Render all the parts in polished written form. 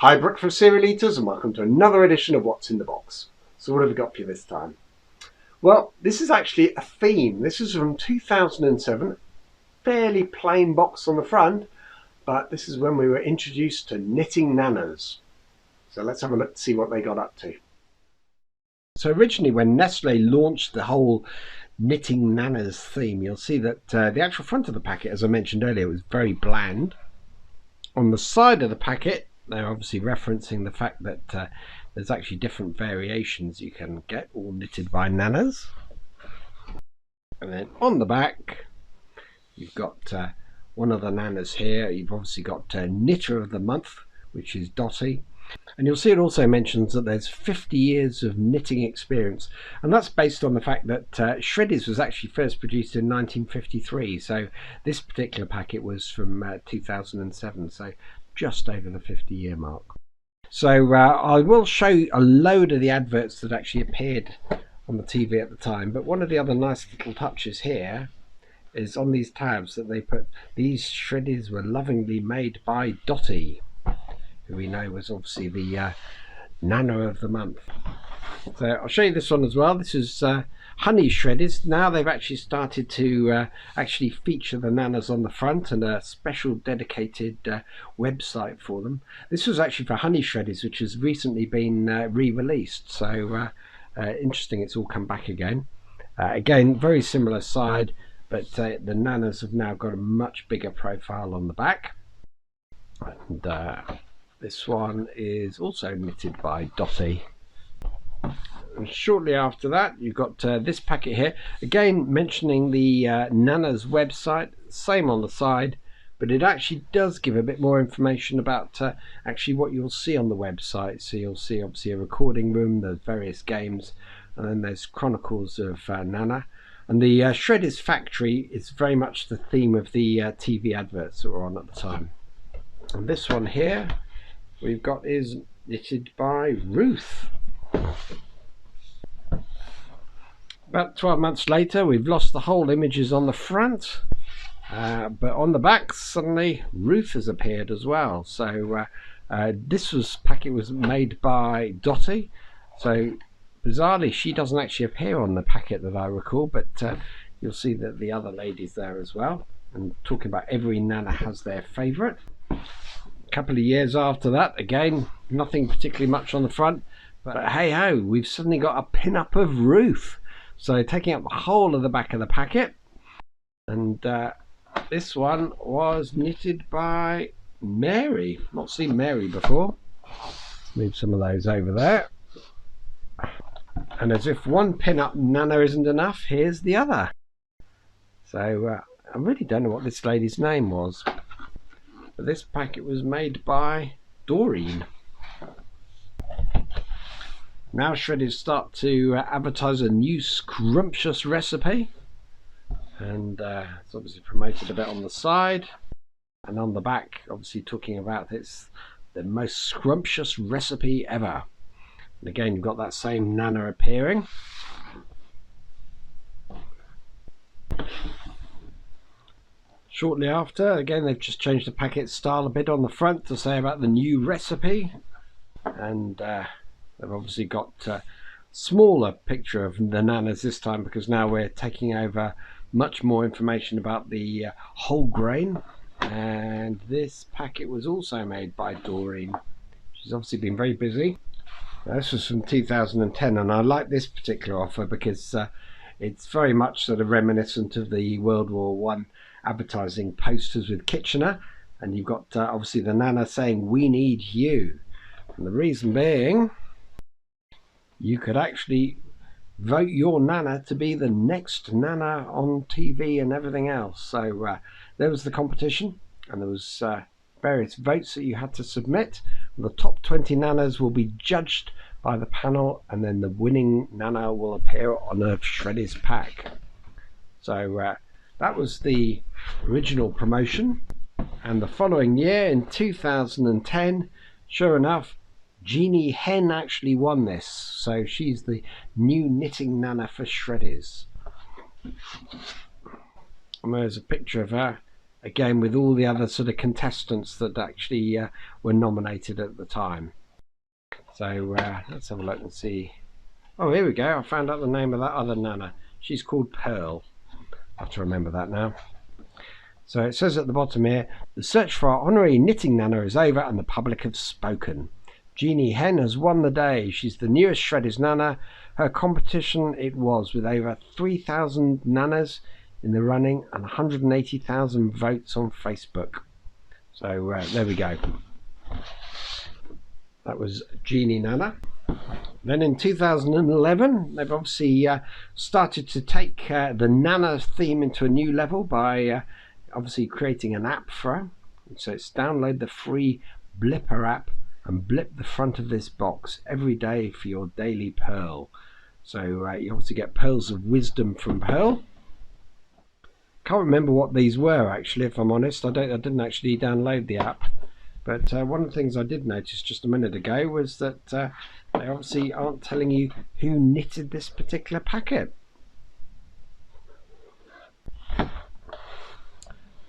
Hi breakfast cereal eaters, and welcome to another edition of What's in the Box. So what have we got for you this time? Well, this is actually a theme. This is from 2007, fairly plain box on the front, but this is when we were introduced to knitting nanas. So let's have a look to see what they got up to. So originally when Nestle launched the whole knitting nanas theme, you'll see that the actual front of the packet, as I mentioned earlier, was very bland. On the side of the packet, they're obviously referencing the fact that there's actually different variations you can get, all knitted by nanas. And then on the back, you've got one of the nanas here. You've obviously got Knitter of the Month, which is Dottie. And you'll see it also mentions that there's 50 years of knitting experience. And that's based on the fact that Shreddies was actually first produced in 1953. So this particular packet was from 2007. So just over the 50-year mark. So I will show you a load of the adverts that actually appeared on the TV at the time, but one of the other nice little touches here is on these tabs that they put, these Shreddies were lovingly made by Dottie, who we know was obviously the Nana of the Month. So I'll show you this one as well. This is Honey Shreddies. Now they've actually started to actually feature the nanas on the front and a special dedicated website for them. This was actually for Honey Shreddies, which has recently been re-released. So interesting, it's all come back again. Again, very similar side, but the nanas have now got a much bigger profile on the back. And this one is also knitted by Dottie. And shortly after that, you've got this packet here, again mentioning the Nana's website, same on the side, but it actually does give a bit more information about actually what you'll see on the website. So you'll see obviously a recording room, the various games, and then there's chronicles of Nana. And the Shreddies factory is very much the theme of the TV adverts that were on at the time. And this one here we've got is knitted by Ruth. About 12 months later, we've lost the whole images on the front, but on the back suddenly Ruth has appeared as well. So this packet was made by Dottie. So bizarrely, she doesn't actually appear on the packet that I recall, but you'll see that the other lady's there as well. And talking about every Nana has their favourite. A couple of years after that, again, nothing particularly much on the front, but hey ho, we've suddenly got a pin-up of Ruth. So taking up the whole of the back of the packet. And this one was knitted by Mary. Not seen Mary before. Move some of those over there. And as if one pin-up Nana isn't enough, here's the other. So I really don't know what this lady's name was. But this packet was made by Doreen. Now Shreddies start to advertise a new scrumptious recipe, and it's obviously promoted a bit on the side, and on the back obviously talking about it's the most scrumptious recipe ever. And again, you've got that same Nana appearing. Shortly after, again, they've just changed the packet style a bit on the front to say about the new recipe, and they've obviously got a smaller picture of the nanas this time, because now we're taking over much more information about the whole grain. And this packet was also made by Doreen. She's obviously been very busy. Now, this was from 2010, and I like this particular offer because it's very much sort of reminiscent of the World War I advertising posters with Kitchener, and you've got obviously the Nana saying "We need you," and the reason being you could actually vote your Nana to be the next Nana on TV and everything else. So there was the competition, and there was various votes that you had to submit. The top 20 Nanas will be judged by the panel, and then the winning Nana will appear on a Shreddies pack. So that was the original promotion, and the following year in 2010, sure enough, Jeannie Hen actually won this, so she's the new knitting Nana for Shreddies. And there's a picture of her again with all the other sort of contestants that actually were nominated at the time. So let's have a look and see. Oh, here we go. I found out the name of that other Nana. She's called Pearl. I have to remember that now. So it says at the bottom here, the search for our honorary knitting Nana is over and the public have spoken. Jeannie Hen has won the day. She's the newest Shreddies Nana. Her competition it was, with over 3,000 Nanas in the running and 180,000 votes on Facebook. So there we go. That was Jeannie Nana. Then in 2011, they've obviously started to take the Nana theme into a new level by obviously creating an app for her. So it's download the free Blipper app and blip the front of this box every day for your daily Pearl. So you obviously get pearls of wisdom from Pearl. Can't remember what these were actually, if I'm honest. I didn't actually download the app. But one of the things I did notice just a minute ago was that they obviously aren't telling you who knitted this particular packet.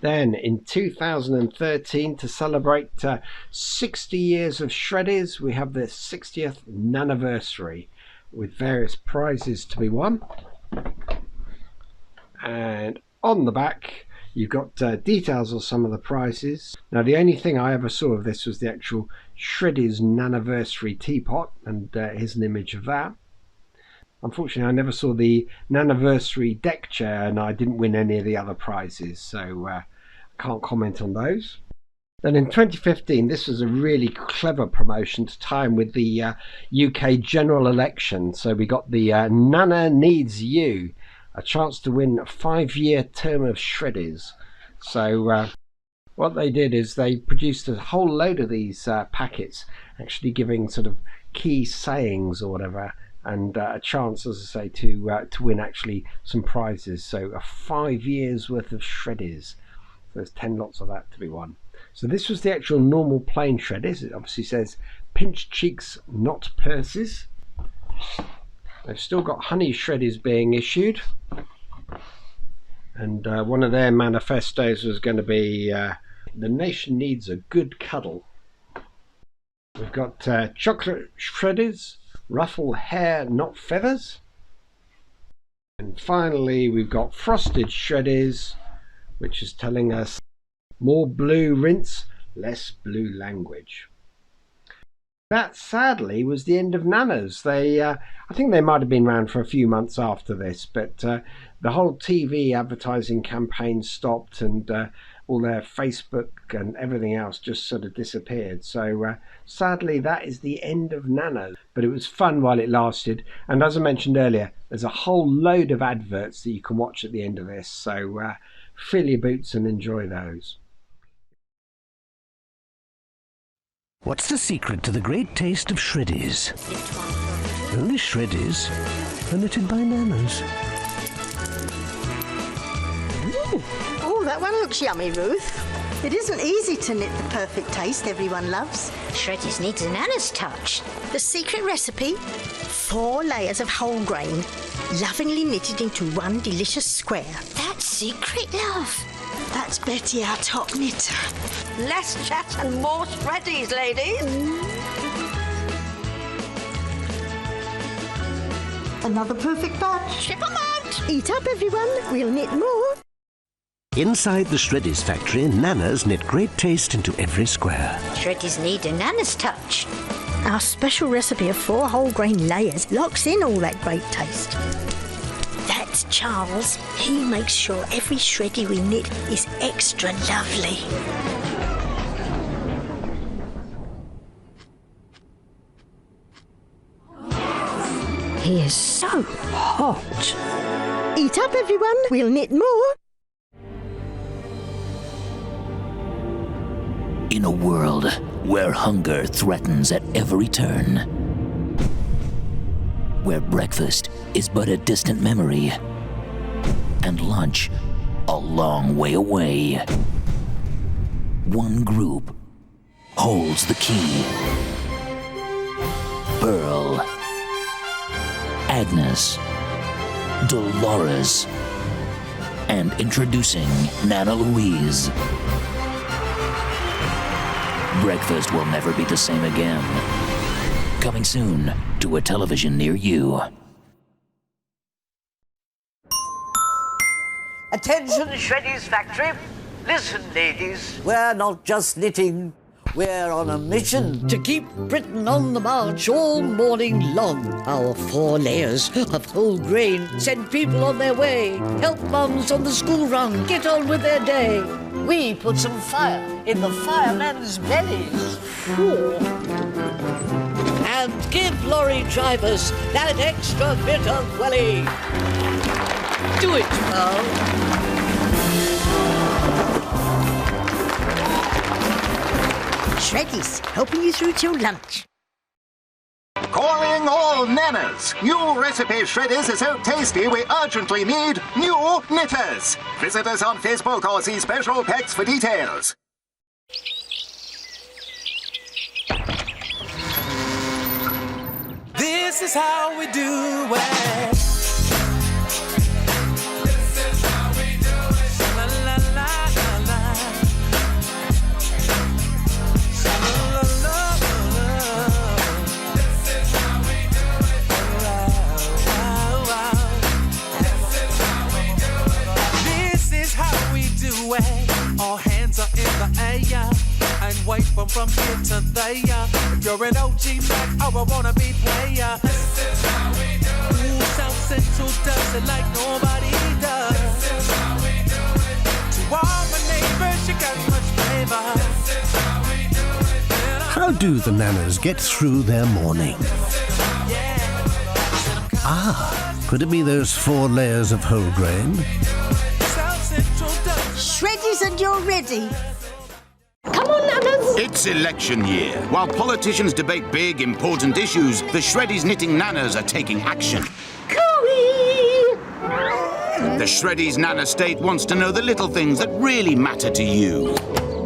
Then in 2013, to celebrate 60 years of Shreddies, we have the 60th Naniversary with various prizes to be won. And on the back, you've got details of some of the prizes. Now, the only thing I ever saw of this was the actual Shreddies Naniversary teapot, and here's an image of that. Unfortunately, I never saw the Naniversary deck chair, and I didn't win any of the other prizes, so I can't comment on those. Then in 2015, this was a really clever promotion to time with the UK general election. So we got the Nana Needs You, a chance to win a 5-year term of Shreddies. So what they did is they produced a whole load of these packets, actually giving sort of key sayings or whatever, and a chance, as I say, to win actually some prizes. So a 5 years worth of Shreddies. So there's 10 lots of that to be won. So this was the actual normal plain Shreddies. It obviously says pinch cheeks, not purses. They've still got honey Shreddies being issued. And one of their manifestos was going to be the nation needs a good cuddle. We've got chocolate Shreddies, ruffle hair, not feathers. And finally we've got frosted Shreddies, which is telling us more blue rinse, less blue language. That sadly was the end of Nanas. They, I think they might have been around for a few months after this, but the whole TV advertising campaign stopped, and all their Facebook and everything else just sort of disappeared. So sadly, that is the end of Nanas. But it was fun while it lasted, and as I mentioned earlier, there's a whole load of adverts that you can watch at the end of this. So fill your boots and enjoy those. What's the secret to the great taste of Shreddies? Only Shreddies are knitted by Nanas. Ooh. Oh, that one looks yummy, Ruth. It isn't easy to knit the perfect taste everyone loves. Shreddies needs a Nana's touch. The secret recipe? 4 layers of whole grain, lovingly knitted into one delicious square. That's secret, love. That's Betty, our top knitter. Less chat and more Shreddies, ladies. Another perfect batch. Ship 'em out. Eat up, everyone. We'll knit more. Inside the Shreddies factory, Nanas knit great taste into every square. Shreddies need a Nana's touch. Our special recipe of 4 whole grain layers locks in all that great taste. That's Charles. He makes sure every Shreddie we knit is extra lovely. He is so hot. Eat up, everyone. We'll knit more. In a world where hunger threatens at every turn, where breakfast is but a distant memory, and lunch a long way away, one group holds the key. Pearl, Agnes, Dolores, And introducing Nana Louise. Breakfast will never be the same again. Coming soon to a television near you. Attention, Shreddies factory. Listen, ladies. We're not just knitting. We're on a mission to keep Britain on the march all morning long. Our 4 layers of whole grain send people on their way, help mums on the school run get on with their day. We put some fire in the firemen's bellies. And give lorry drivers that extra bit of welly. Do it, pal. Shreddies, helping you through till lunch. Calling all nanas! New recipe Shreddies is so tasty we urgently need new knitters! Visit us on Facebook or see special packs for details. This is how we do it. All hands are in the air and wait from here to there. If you're an OG Mac or a wannabe player, this is how we do it. Ooh, South Central does it like nobody does. This is how we do it. To all my neighbors, you got much flavor. This is how we do it. How do the nanas get through their morning? Could it be those 4 layers of whole grain? Shreddies, and you're ready. Come on, Nanas. It's election year. While politicians debate big, important issues, the Shreddies knitting nanas are taking action. Cooey! The Shreddies Nana State wants to know the little things that really matter to you.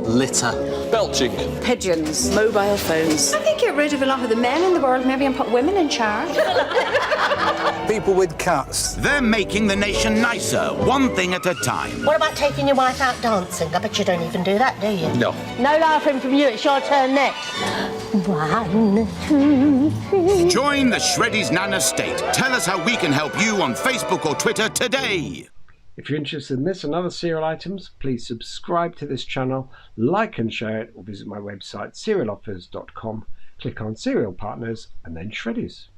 Litter. Belching. Pigeons. Mobile phones. I think get rid of a lot of the men in the world, maybe, and put women in charge. People with cats. They're making the nation nicer, one thing at a time. What about taking your wife out dancing? I bet you don't even do that, do you? No. No laughing from you, it's your turn next. 1, 2, 3. Join the Shreddies Nana State. Tell us how we can help you on Facebook or Twitter today. If you're interested in this and other cereal items, please subscribe to this channel, like and share it, or visit my website cerealoffers.com, click on Cereal Partners and then Shreddies.